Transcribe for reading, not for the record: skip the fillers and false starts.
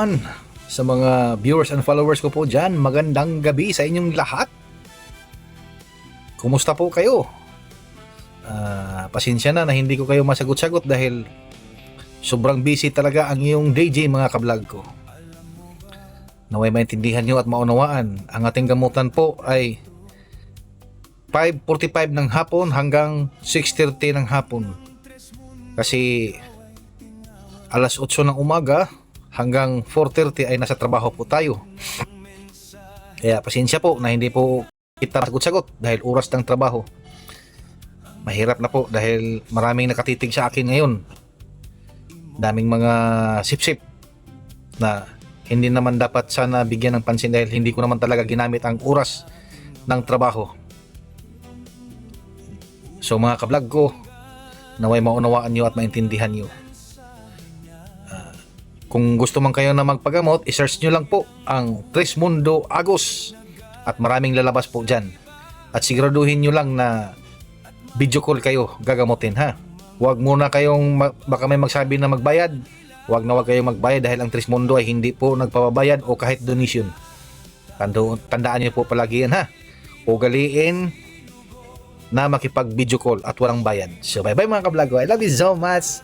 everyone! Sa mga viewers and followers ko po dyan, magandang gabi sa inyong lahat. Kumusta po kayo? Pasensya na hindi ko kayo masagot-sagot dahil sobrang busy talaga ang iyong DJ mga kablog ko. Naway maintindihan nyo at maunawaan, ang ating gamutan po ay 5:45 ng hapon hanggang 6:30 ng hapon. Kasi alas 8 ng umaga hanggang 4:30 ay nasa trabaho po tayo. Kaya pasensya po na hindi po kita sagot-sagot dahil oras ng trabaho. Mahirap na po dahil maraming nakatitig sa akin ngayon. Daming mga sip-sip na hindi naman dapat sana bigyan ng pansin dahil hindi ko naman talaga ginamit ang oras ng trabaho. So mga kablog ko, naway maunawaan nyo at maintindihan nyo. Kung gusto man kayo na magpagamot, i-search nyo lang po ang Trismundo Agos at maraming lalabas po dyan. At siguraduhin nyo lang na video call kayo gagamutin ha. Huwag muna kayong baka may magsabi na magbayad. Huwag kayong magbayad dahil ang Trismundo ay hindi po nagpapabayad o kahit donation. Tandaan nyo po palagi yan ha. Ugaliin na makipag video call at walang bayad. So bye bye mga kablog ko. I love you so much.